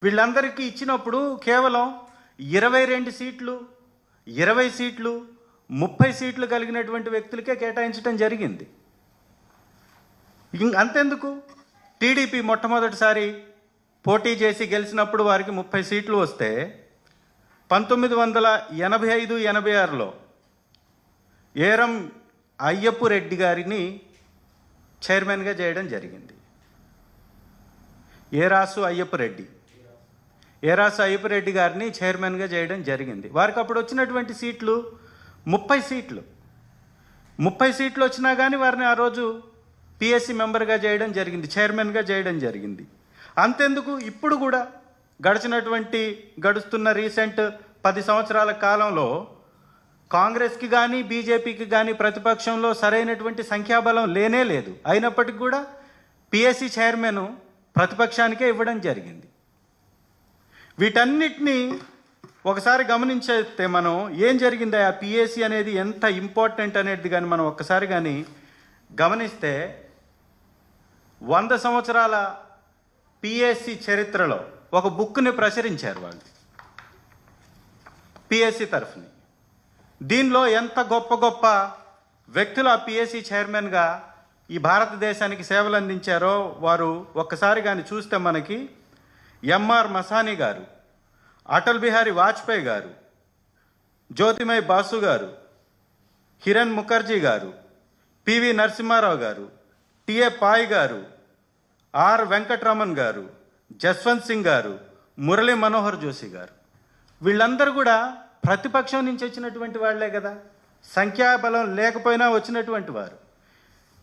వీళ్ళందరికీ ఇచ్చినప్పుడు కేవలం 22 సీట్లు, 20 సీట్లు, 30 సీట్లు కలిగినటువంటి వ్యక్తులకే కేటాయించడం జరిగింది. అంతెందుకు, టీడీపీ మొట్టమొదటిసారి పోటీ చేసి గెలిచినప్పుడు వారికి 30 సీట్లు వస్తే 1985-86లో ఏరం అయ్యప్ప రెడ్డి గారిని చైర్మన్గా చేయడం జరిగింది. ఏరాసు అయ్యప్ప రెడ్డి గారిని చైర్మన్గా చేయడం జరిగింది. వారికి అప్పుడు వచ్చినటువంటి సీట్లు 30 సీట్లు. 30 సీట్లు వచ్చినా కానీ వారిని ఆ రోజు పిఎస్సి మెంబర్గా చేయడం జరిగింది, చైర్మన్గా చేయడం జరిగింది. అంతెందుకు, ఇప్పుడు కూడా గడుస్తున్న రీసెంట్ 10 సంవత్సరాల కాలంలో కాంగ్రెస్కి కానీ బీజేపీకి కానీ ప్రతిపక్షంలో సరైనటువంటి సంఖ్యాబలం లేనే లేదు. అయినప్పటికీ కూడా పిఎస్సి చైర్మన్ ప్రతిపక్షానికే ఇవ్వడం జరిగింది. వీటన్నిటినీ ఒకసారి గమనించేస్తే మనం ఏం జరిగింది, ఆ పిఎస్సి అనేది ఎంత ఇంపార్టెంట్ అనేది కానీ మనం ఒక్కసారి కానీ గమనిస్తే 100 సంవత్సరాల పిఎస్సి చరిత్రలో ఒక బుక్ని ప్రచురించారు వాళ్ళు పిఎస్సి తరఫుని. దీనిలో ఎంత గొప్ప గొప్ప వ్యక్తులు ఆ పిఎస్సి చైర్మన్గా ఈ భారతదేశానికి సేవలు అందించారో వారు ఒక్కసారి కానీ చూస్తే మనకి ఎంఆర్ మసానీ గారు, అటల్ బిహారీ వాజ్పేయి గారు, జ్యోతిమయ్ బాసు గారు, కిరణ్ ముఖర్జీ గారు, పివి నరసింహారావు గారు, టిఏ పాయ్ గారు, ఆర్ వెంకటరమణ్ గారు, జస్వంత్ సింగ్ గారు, మురళీ మనోహర్ జోషి గారు. వీళ్ళందరూ కూడా ప్రతిపక్షం నుంచి వచ్చినటువంటి వాళ్లే కదా, సంఖ్యాబలం లేకపోయినా వచ్చినటువంటి వారు.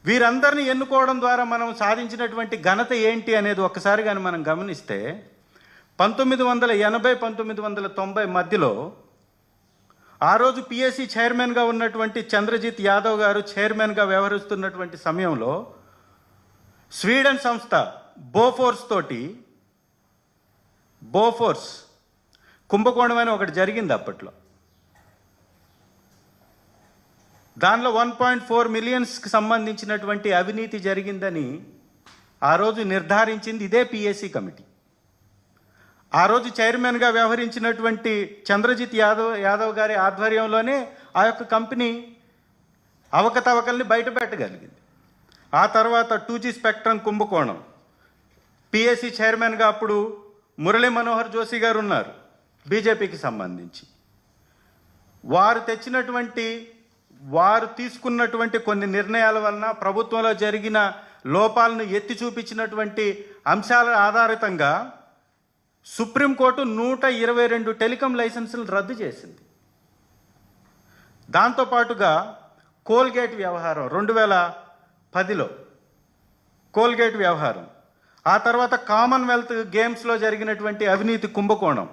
వీరందరినీ ఎన్నుకోవడం ద్వారా మనం సాధించినటువంటి ఘనత ఏంటి అనేది ఒక్కసారి కానీ మనం గమనిస్తే 1980-1990 మధ్యలో ఆ రోజు పిఎస్సి చైర్మన్గా ఉన్నటువంటి చంద్రజిత్ యాదవ్ గారు చైర్మన్గా వ్యవహరిస్తున్నటువంటి సమయంలో స్వీడన్ సంస్థ బోఫోర్స్ కుంభకోణం అని ఒకటి జరిగింది అప్పట్లో. దానిలో 1.4 మిలియన్స్కి సంబంధించినటువంటి అవినీతి జరిగిందని ఆ రోజు నిర్ధారించింది ఇదే పిఎస్సి కమిటీ. ఆ రోజు చైర్మన్గా వ్యవహరించినటువంటి చంద్రజిత్ యాదవ్ గారి ఆధ్వర్యంలోనే ఆ యొక్క కంపెనీ అవకతవకల్ని బయటపెట్టగలిగింది. ఆ తర్వాత 2G స్పెక్ట్రమ్ కుంభకోణం, పిఎస్సి చైర్మన్గా అప్పుడు మురళీ మనోహర్ జోషి గారు ఉన్నారు బీజేపీకి సంబంధించి. వారు తీసుకున్నటువంటి కొన్ని నిర్ణయాల వలన ప్రభుత్వంలో జరిగిన లోపాలను ఎత్తి చూపించినటువంటి అంశాల ఆధారితంగా సుప్రీంకోర్టు 122 టెలికాం లైసెన్సులను రద్దు చేసింది. దాంతోపాటుగా కోల్గేట్ వ్యవహారం 2010లో కోల్గేట్ వ్యవహారం, ఆ తర్వాత కామన్వెల్త్ గేమ్స్లో జరిగినటువంటి అవినీతి కుంభకోణం,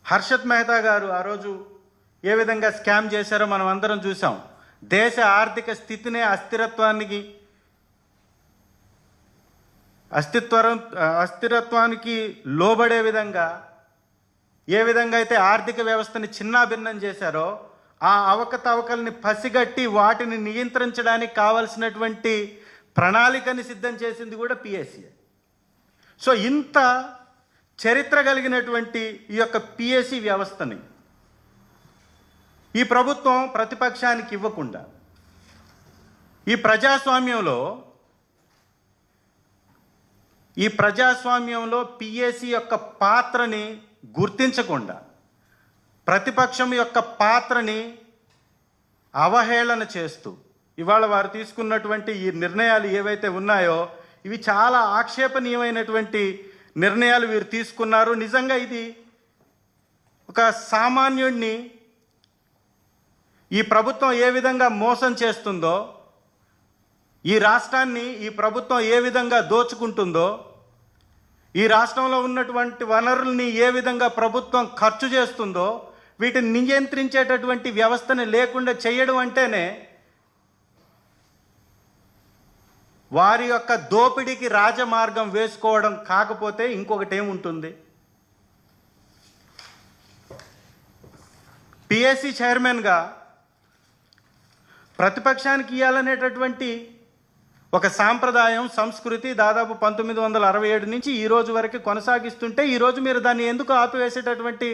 హర్షత్ మెహతా గారు ఆ రోజు ఏ విధంగా స్కామ్ చేశారో మనం అందరం చూసాం. దేశ ఆర్థిక స్థితినే అస్థిరత్వానికి లోబడే విధంగా ఏ విధంగా అయితే ఆర్థిక వ్యవస్థని చిన్నాభిన్నం చేశారో ఆ అవకతవకల్ని పసిగట్టి వాటిని నియంత్రించడానికి కావలసినటువంటి ప్రణాళికని సిద్ధం చేసింది కూడా పిఎస్సి. సో ఇంత చరిత్ర కలిగినటువంటి ఈ యొక్క పిఎస్సి వ్యవస్థని ఈ ప్రభుత్వం ప్రతిపక్షానికి ఇవ్వకుండా ఈ ప్రజాస్వామ్యంలో పిఎస్సి యొక్క పాత్రని గుర్తించకుండా ప్రతిపక్షం యొక్క పాత్రని అవహేళన చేస్తూ ఇవాళ వారు తీసుకున్నటువంటి ఈ నిర్ణయాలు ఏవైతే ఉన్నాయో ఇవి చాలా ఆక్షేపణీయమైనటువంటి నిర్ణయాలు వీరు తీసుకున్నారు. నిజంగా ఇది ఒక సామాన్యుడిని ఈ ప్రభుత్వం ఏ విధంగా మోసం చేస్తుందో, ఈ రాష్ట్రాన్ని ఈ ప్రభుత్వం ఏ విధంగా దోచుకుంటుందో, ఈ రాష్ట్రంలో ఉన్నటువంటి వనరుల్ని ఏ విధంగా ప్రభుత్వం ఖర్చు చేస్తుందో వీటిని నియంత్రించేటటువంటి వ్యవస్థని లేకుండా చేయడం అంటేనే వారి యొక్క దోపిడీకి రాజమార్గం వేసుకోవడం కాకపోతే ఇంకొకటి ఏముంటుంది? పిఎస్సి చైర్మన్గా ప్రతిపక్షానికి ఇవ్వాలనేటటువంటి ఒక సాంప్రదాయం, సంస్కృతి దాదాపు 1967 నుంచి ఈ రోజు వరకు కొనసాగిస్తుంటే ఈరోజు మీరు దాన్ని ఎందుకు ఆపివేసేటటువంటి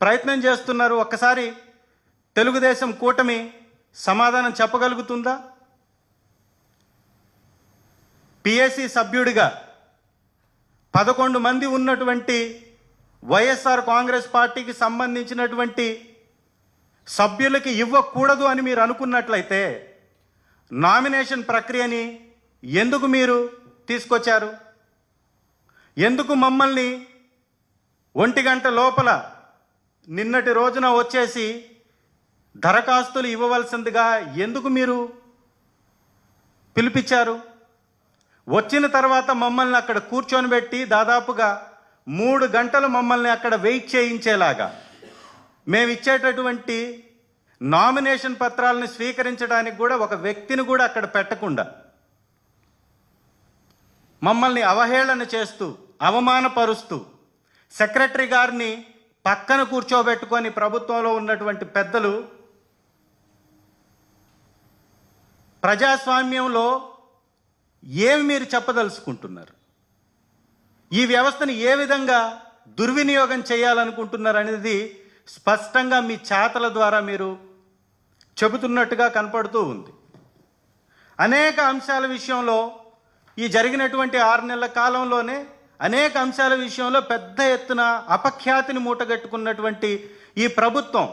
ప్రయత్నం చేస్తున్నారు? ఒక్కసారి తెలుగుదేశం కూటమి సమాధానం చెప్పగలుగుతుందా? పిఎస్సి సభ్యుడిగా 11 మంది ఉన్నటువంటి వైఎస్ఆర్ కాంగ్రెస్ పార్టీకి సంబంధించినటువంటి సభ్యులకి ఇవ్వకూడదు అని మీరు అనుకున్నట్లయితే నామినేషన్ ప్రక్రియని ఎందుకు మీరు తీసుకొచ్చారు? ఎందుకు మమ్మల్ని 1 గంట లోపల నిన్నటి రోజున వచ్చేసి దరఖాస్తులు ఇవ్వవలసిందిగా ఎందుకు మీరు పిలిపించారు? వచ్చిన తర్వాత మమ్మల్ని అక్కడ కూర్చొని పెట్టి దాదాపుగా 3 గంటలు మమ్మల్ని అక్కడ వెయిట్ చేయించేలాగా మేము ఇచ్చేటటువంటి నామినేషన్ పత్రాలను స్వీకరించడానికి కూడా ఒక వ్యక్తిని కూడా అక్కడ పెట్టకుండా మమ్మల్ని అవహేళన చేస్తూ అవమానపరుస్తూ సెక్రటరీ గారిని పక్కన కూర్చోబెట్టుకొని ప్రభుత్వంలో ఉన్నటువంటి పెద్దలు ప్రజాస్వామ్యంలో ఏమి మీరు చెప్పదలుచుకుంటున్నారు? ఈ వ్యవస్థను ఏ విధంగా దుర్వినియోగం చేయాలనుకుంటున్నారు అనేది స్పష్టంగా మీ చేతల ద్వారా మీరు చెబుతున్నట్టుగా కనపడుతూ ఉంది. అనేక అంశాల విషయంలో ఈ జరిగినటువంటి 6 నెలల కాలంలోనే అనేక అంశాల విషయంలో పెద్ద ఎత్తున అపఖ్యాతిని మూటగట్టుకున్నటువంటి ఈ ప్రభుత్వం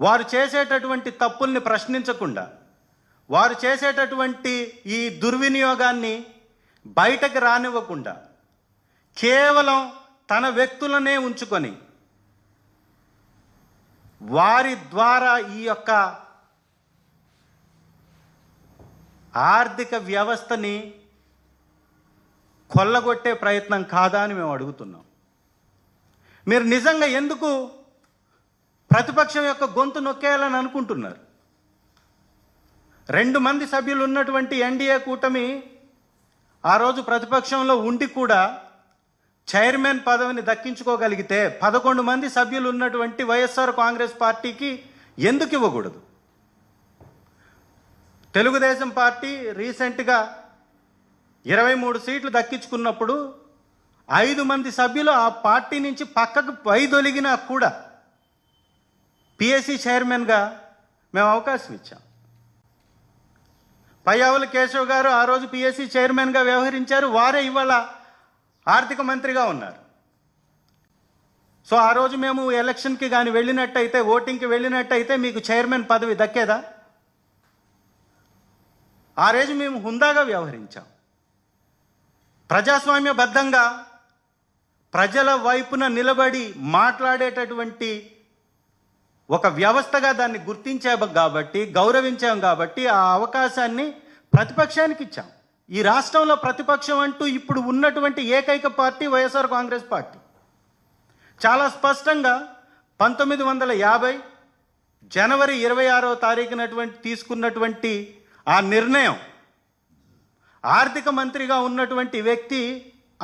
వారు చేసేటటువంటి తప్పుల్ని ప్రశ్నించకుండా, వారు చేసేటటువంటి ఈ దుర్వినియోగాన్ని బయటకు రానివ్వకుండా కేవలం తన వ్యక్తులనే ఉంచుకొని వారి ద్వారా ఈ యొక్క ఆర్థిక వ్యవస్థని కొల్లగొట్టే ప్రయత్నం కాదా అని మేము అడుగుతున్నాం. మీరు నిజంగా ఎందుకు ప్రతిపక్షం యొక్క గొంతు నొక్కేయాలని అనుకుంటున్నారు? 2 మంది సభ్యులు ఉన్నటువంటి ఎన్డీఏ కూటమి ఆ రోజు ప్రతిపక్షంలో ఉండి కూడా చైర్మన్ పదవిని దక్కించుకోగలిగితే 11 మంది సభ్యులు ఉన్నటువంటి వైఎస్ఆర్ కాంగ్రెస్ పార్టీకి ఎందుకు ఇవ్వకూడదు? తెలుగుదేశం పార్టీ రీసెంట్గా 23 సీట్లు దక్కించుకున్నప్పుడు 5 మంది సభ్యులు ఆ పార్టీ నుంచి పక్కకు వైదొలిగినా కూడా పిఎస్సి చైర్మన్గా మేము అవకాశం ఇచ్చాం. పయ్యావుల కేశవ్ గారు ఆ రోజు పిఎస్సి చైర్మన్గా వ్యవహరించారు. వారే ఇవాళ ఆర్థిక మంత్రిగా ఉన్నారు. సో ఆ రోజు మేము ఎలక్షన్కి కానీ వెళ్ళినట్టయితే, ఓటింగ్కి వెళ్ళినట్టయితే మీకు చైర్మన్ పదవి దక్కేదా? ఆ రోజు మేము హుందాగా వ్యవహరించాం. ప్రజాస్వామ్యబద్ధంగా ప్రజల వైపున నిలబడి మాట్లాడేటటువంటి ఒక వ్యవస్థగా దాన్ని గుర్తించాము కాబట్టి, గౌరవించాం కాబట్టి ఆ అవకాశాన్ని ప్రతిపక్షానికి ఇచ్చాం. ఈ రాష్ట్రంలో ప్రతిపక్షం అంటూ ఇప్పుడు ఉన్నటువంటి ఏకైక పార్టీ వైఎస్ఆర్ కాంగ్రెస్ పార్టీ. చాలా స్పష్టంగా 1950 జనవరి 26వ తారీఖున తీసుకున్నటువంటి ఆ నిర్ణయం, ఆర్థిక మంత్రిగా ఉన్నటువంటి వ్యక్తి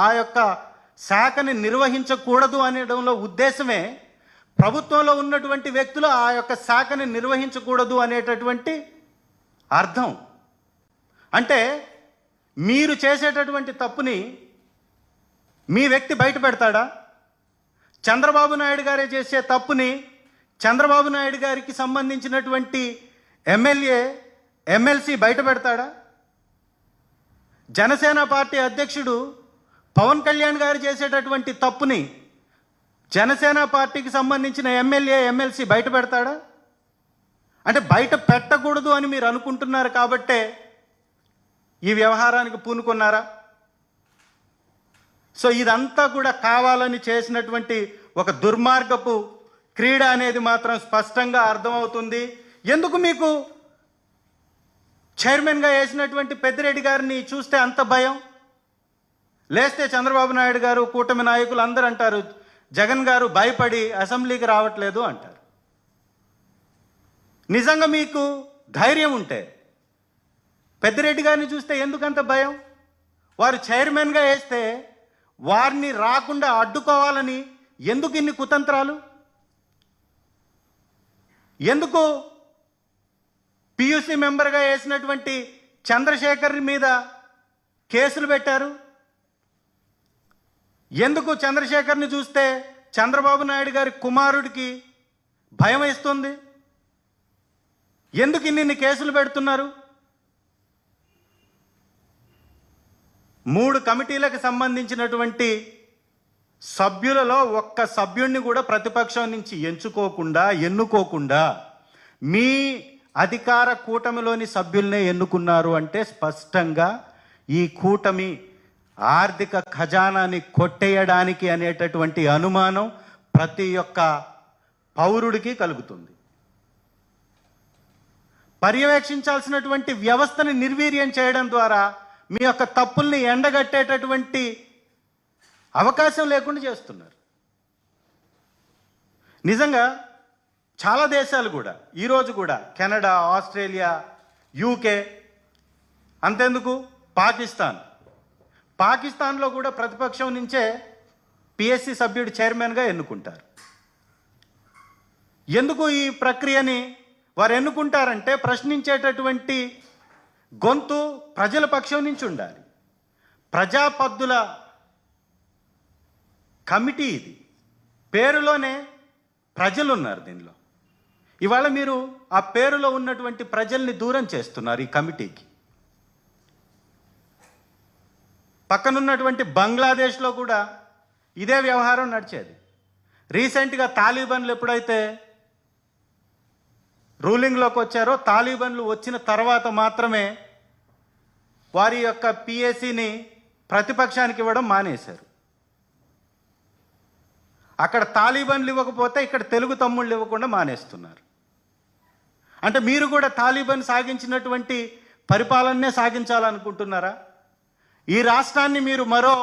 ఆ యొక్క శాఖని నిర్వహించకూడదు అనడంలో ఉద్దేశమే ప్రభుత్వంలో ఉన్నటువంటి వ్యక్తులు ఆ యొక్క శాఖని నిర్వహించకూడదు అనేటటువంటి అర్థం. అంటే మీరు చేసేటటువంటి తప్పుని మీ వ్యక్తి బయట పెడతాడా? చంద్రబాబు నాయుడు గారే చేసే తప్పుని చంద్రబాబు నాయుడు గారికి సంబంధించినటువంటి ఎమ్మెల్యే, ఎమ్మెల్సీ బయట పెడతాడా? జనసేన పార్టీ అధ్యక్షుడు పవన్ కళ్యాణ్ గారు చేసేటటువంటి తప్పుని జనసేన పార్టీకి సంబంధించిన ఎమ్మెల్యే, ఎమ్మెల్సీ బయట పెడతాడా? అంటే బయట పెట్టకూడదు అని మీరు అనుకుంటున్నారు కాబట్టే ఈ వ్యవహారానికి పూనుకున్నారా? సో ఇదంతా కూడా కావాలని చేసినటువంటి ఒక దుర్మార్గపు క్రీడ అనేది మాత్రం స్పష్టంగా అర్థమవుతుంది. ఎందుకు మీకు చైర్మన్గా వేసినటువంటి పెద్దిరెడ్డి గారిని చూస్తే అంత భయం? లేస్తే చంద్రబాబు నాయుడు గారు, కూటమి నాయకులు అందరూ అంటారు జగన్ గారు భయపడి అసెంబ్లీకి రావట్లేదు అంటారు. నిజంగా మీకు ధైర్యం ఉంటే పెద్దిరెడ్డి గారిని చూస్తే ఎందుకంత భయం? వారు చైర్మన్గా వేస్తే వారిని రాకుండా అడ్డుకోవాలని ఎందుకు ఇన్ని కుతంత్రాలు? ఎందుకు పియూసీ మెంబర్గా వేసినటువంటి చంద్రశేఖర్ మీద కేసులు పెట్టారు. ఎందుకు చంద్రశేఖర్ని చూస్తే చంద్రబాబు నాయుడు గారి కుమారుడికి భయం వేస్తుంది? ఎందుకు ఇన్ని కేసులు పెడుతున్నారు? 3 కమిటీలకు సంబంధించినటువంటి సభ్యులలో ఒక్క సభ్యుడిని కూడా ప్రతిపక్షం నుంచి ఎన్నుకోకుండా మీ అధికార కూటమిలోని సభ్యులనే ఎన్నుకున్నారు అంటే స్పష్టంగా ఈ కూటమి ఆర్థిక ఖజానాని కొట్టేయడానికి అనేటటువంటి అనుమానం ప్రతి ఒక్క పౌరుడికి కలుగుతుంది. పర్యవేక్షించాల్సినటువంటి వ్యవస్థని నిర్వీర్యం చేయడం ద్వారా మీ యొక్క తప్పుల్ని ఎండగట్టేటటువంటి అవకాశం లేకుండా చేస్తున్నారు. నిజంగా చాలా దేశాలు కూడా ఈరోజు కూడా కెనడా, ఆస్ట్రేలియా, యూకే, అంతెందుకు పాకిస్తాన్లో కూడా ప్రతిపక్షం నుంచే పిఎస్సి సభ్యుడు చైర్మన్గా ఎన్నుకుంటారు. ఎందుకు ఈ ప్రక్రియని వారు ఎన్నుకుంటారంటే ప్రశ్నించేటటువంటి గొంతు ప్రజల పక్షం నుంచి ఉండాలి. ప్రజాపద్దుల కమిటీ ఇది. పేరులోనే ప్రజలు ఉన్నారు దీనిలో. ఇవాళ మీరు ఆ పేరులో ఉన్నటువంటి ప్రజల్ని దూరం చేస్తున్నారు ఈ కమిటీకి. పక్కనున్నటువంటి బంగ్లాదేశ్లో కూడా ఇదే వ్యవహారం నడిచేది. రీసెంట్గా తాలిబాన్లు ఎప్పుడైతే రూలింగ్లోకి వచ్చారో, తాలిబాన్లు వచ్చిన తర్వాత మాత్రమే వారి యొక్క పిఎస్సిని ప్రతిపక్షానికి ఇవ్వడం మానేశారు. అక్కడ తాలిబాన్లు ఇవ్వకపోతే ఇక్కడ తెలుగు తమ్ముళ్ళు ఇవ్వకుండా మానేస్తున్నారు. అంటే మీరు కూడా తాలిబాన్ సాగించినటువంటి పరిపాలననే సాగించాలనుకుంటున్నారా? ఈ రాష్ట్రాన్ని మీరు మరో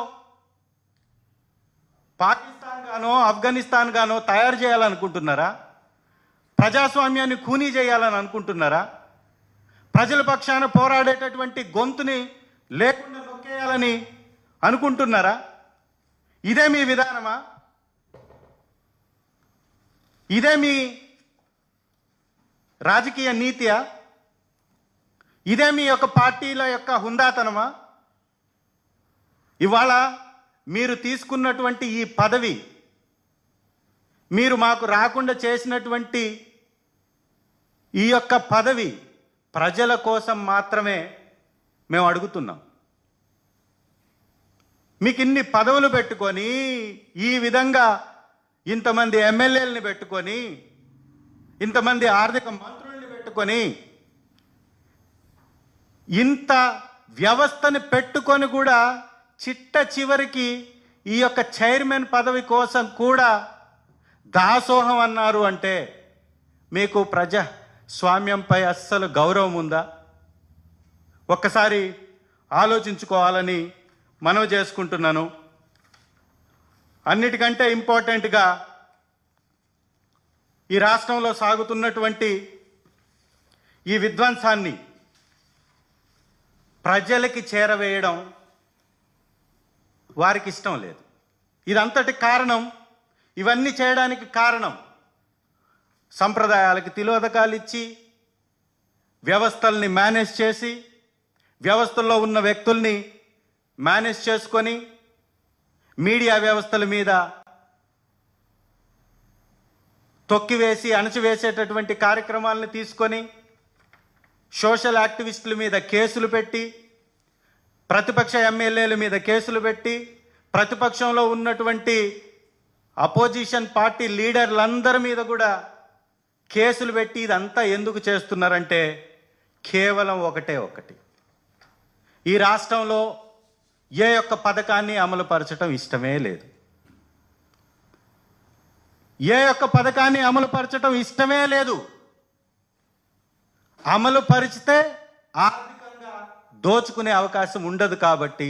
పాకిస్తాన్ గానో ఆఫ్ఘనిస్తాన్ గానో తయారు చేయాలనుకుంటున్నారా? ప్రజాస్వామ్యాన్ని ఖూనీ చేయాలని అనుకుంటున్నారా? ప్రజల పక్షాన పోరాడేటటువంటి గొంతుని లేకుండా నొక్కేయాలని అనుకుంటున్నారా? ఇదే మీ విధానమా? ఇదే మీ రాజకీయ నీతియా? ఇదే మీ యొక్క పార్టీల యొక్క హుందాతనమా? ఇవాళ మీరు తీసుకున్నటువంటి ఈ పదవి, మీరు మాకు రాకుండా చేసినటువంటి ఈ యొక్క పదవి ప్రజల కోసం మాత్రమే మేము అడుగుతున్నాం. మీకు ఇన్ని పదవులు పెట్టుకొని, ఈ విధంగా ఇంతమంది ఎమ్మెల్యేలని పెట్టుకొని, ఇంతమంది ఆర్థిక మంత్రుల్ని పెట్టుకొని, ఇంత వ్యవస్థని పెట్టుకొని కూడా చిట్ట చివరికి ఈ యొక్క చైర్మన్ పదవి కోసం కూడా దాసోహం అన్నారు అంటే మీకు ప్రజాస్వామ్యంపై అస్సలు గౌరవం ఉందా? ఒక్కసారి ఆలోచించుకోవాలని మనవి చేసుకుంటున్నాను. అన్నిటికంటే ఇంపార్టెంట్గా ఈ రాష్ట్రంలో సాగుతున్నటువంటి ఈ విధ్వంసాన్ని ప్రజలకి చేరవేయడం వారికి ఇష్టం లేదు. ఇదంతటి కారణం, ఇవన్నీ చేయడానికి కారణం సంప్రదాయాలకు తిలోదకాలు ఇచ్చి, వ్యవస్థల్ని మేనేజ్ చేసి, వ్యవస్థల్లో ఉన్న వ్యక్తుల్ని మేనేజ్ చేసుకొని, మీడియా వ్యవస్థల మీద తొక్కివేసి అణచివేసేటటువంటి కార్యక్రమాలను తీసుకొని, సోషల్ యాక్టివిస్టుల మీద కేసులు పెట్టి, ప్రతిపక్ష ఎమ్మెల్యేల మీద కేసులు పెట్టి, ప్రతిపక్షంలో ఉన్నటువంటి అపోజిషన్ పార్టీ లీడర్లందరి మీద కూడా కేసులు పెట్టి, ఇదంతా ఎందుకు చేస్తున్నారంటే కేవలం ఒకటి, ఈ రాష్ట్రంలో ఏ యొక్క పథకాన్ని అమలుపరచడం ఇష్టమే లేదు. ఏ యొక్క పథకాన్ని అమలుపరచడం ఇష్టమే లేదు. అమలు పరిచితే ఆర్థికంగా దోచుకునే అవకాశం ఉండదు. కాబట్టి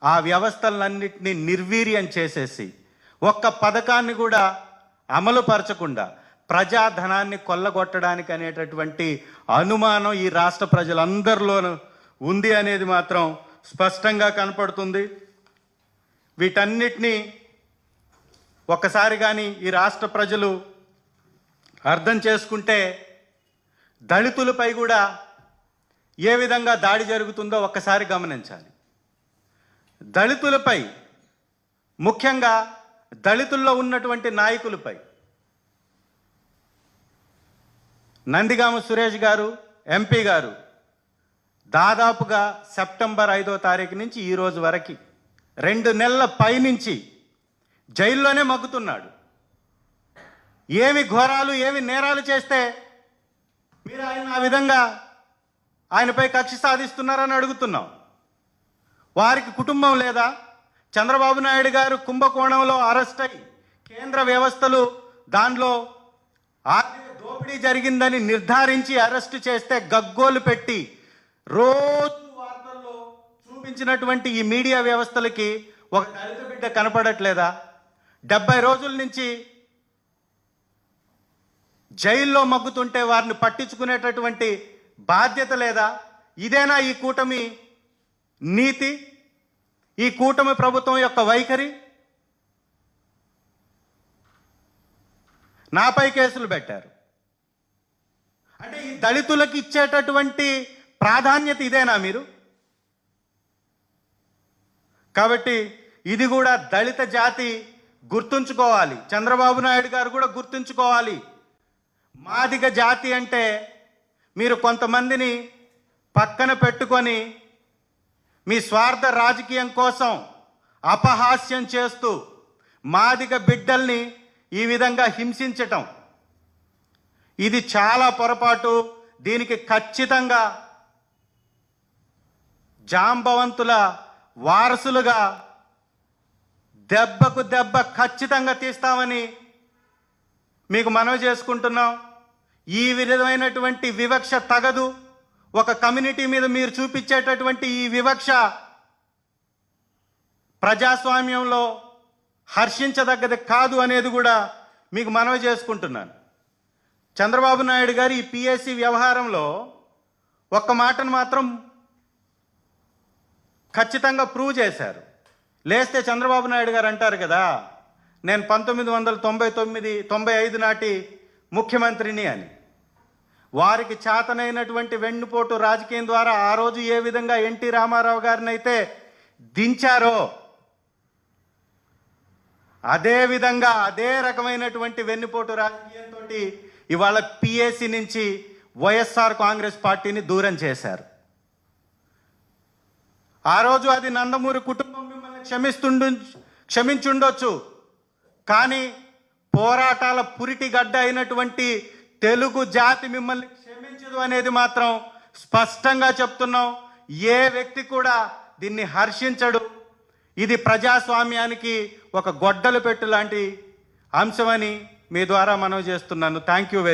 ఆ వ్యవస్థలన్నింటినీ నిర్వీర్యం చేసేసి, ఒక్క పథకాన్ని కూడా అమలుపరచకుండా ప్రజాధనాన్ని కొల్లగొట్టడానికి అనేటటువంటి అనుమానం ఈ రాష్ట్ర ప్రజలందరిలోనూ ఉంది అనేది మాత్రం స్పష్టంగా కనపడుతుంది. వీటన్నిటినీ ఒక్కసారి కానీ ఈ రాష్ట్ర ప్రజలు అర్థం చేసుకుంటే దళితులపై కూడా ఏ విధంగా దాడి జరుగుతుందో ఒక్కసారి గమనించాలి. దళితులపై, ముఖ్యంగా దళితుల్లో ఉన్నటువంటి నాయకులపై నందిగామ సురేష్ గారు, ఎంపీ గారు, దాదాపుగా సెప్టెంబర్ 5వ తారీఖు నుంచి ఈ రోజు వరకు 2 నెలల పైనుంచి జైల్లోనే మగ్గుతున్నాడు. ఏమి ఘోరాలు, ఏమి నేరాలు చేస్తే మీరు ఆయన ఆ విధంగా ఆయనపై కక్ష సాధిస్తున్నారని అడుగుతున్నాం. వారికి కుటుంబం లేదా? చంద్రబాబు నాయుడు గారు కుంభకోణంలో అరెస్ట్ అయి కేంద్ర వ్యవస్థలు దానిలో ఆర్థిక దోపిడీ జరిగిందని నిర్ధారించి అరెస్టు చేస్తే గగ్గోలు పెట్టి రోజు వార్తల్లో చూపించినటువంటి ఈ మీడియా వ్యవస్థలకి ఒక దళిత బిడ్డ కనపడట్లేదా? 70 రోజుల నుంచి జైల్లో మగ్గుతుంటే వారిని పట్టించుకునేటటువంటి బాధ్యత లేదా? ఇదేనా ఈ కూటమి నీతి, ఈ కూటమి ప్రభుత్వం యొక్క వైఖరి? నాపై కేసులు పెట్టారు అంటే ఈ దళితులకు ఇచ్చేటటువంటి ప్రాధాన్యత ఇదేనా మీరు? కాబట్టి ఇది కూడా దళిత జాతి గుర్తుంచుకోవాలి. చంద్రబాబు నాయుడు గారు కూడా గుర్తుంచుకోవాలి. మాదిగ జాతి అంటే మీరు కొంతమందిని పక్కన పెట్టుకొని మీ స్వార్థ రాజకీయం కోసం అపహాస్యం చేస్తూ మాదిగ బిడ్డల్ని ఈ విధంగా హింసించటం, ఇది చాలా పొరపాటు. దీనికి ఖచ్చితంగా జాంబవంతుల వారసులుగా దెబ్బకు దెబ్బ ఖచ్చితంగా తీస్తామని మీకు మనవి చేసుకుంటున్నాం. ఈ విధమైనటువంటి వివక్ష తగదు. ఒక కమ్యూనిటీ మీద మీరు చూపించేటటువంటి ఈ వివక్ష ప్రజాస్వామ్యంలో హర్షించదగ్గది కాదు అనేది కూడా మీకు మనవి చేసుకుంటున్నాను. చంద్రబాబు నాయుడు గారు ఈ పిఎస్సి వ్యవహారంలో ఒక్క మాటను మాత్రం ఖచ్చితంగా ప్రూవ్ చేశారు. లేస్తే చంద్రబాబు నాయుడు గారు అంటారు కదా, నేను 1999-95 నాటి ముఖ్యమంత్రిని అని. వారికి చేతనైనటువంటి వెన్నుపోటు రాజకీయం ద్వారా ఆ రోజు ఏ విధంగా ఎన్టీ రామారావు గారిని అయితే దించారో అదే విధంగా అదే రకమైనటువంటి వెన్నుపోటు రాజకీయంతో ఇవాళ పిఎస్సి నుంచి వైఎస్ఆర్ కాంగ్రెస్ పార్టీని దూరం చేశారు. ఆ రోజు అది నందమూరి కుటుంబం మిమ్మల్ని క్షమించుండొచ్చు, కానీ పోరాటాల పురిటిగడ్డ అయినటువంటి తెలుగు జాతి మిమ్మల్ని క్షమించదు అనేది మాత్రం స్పష్టంగా చెప్తున్నాం. ఏ వ్యక్తి కూడా దీన్ని హర్షించడు. ఇది ప్రజాస్వామ్యానికి ఒక గొడ్డలు పెట్టు లాంటి అంశమని మీ ద్వారా మనవి చేస్తున్నాను. Thank you very much.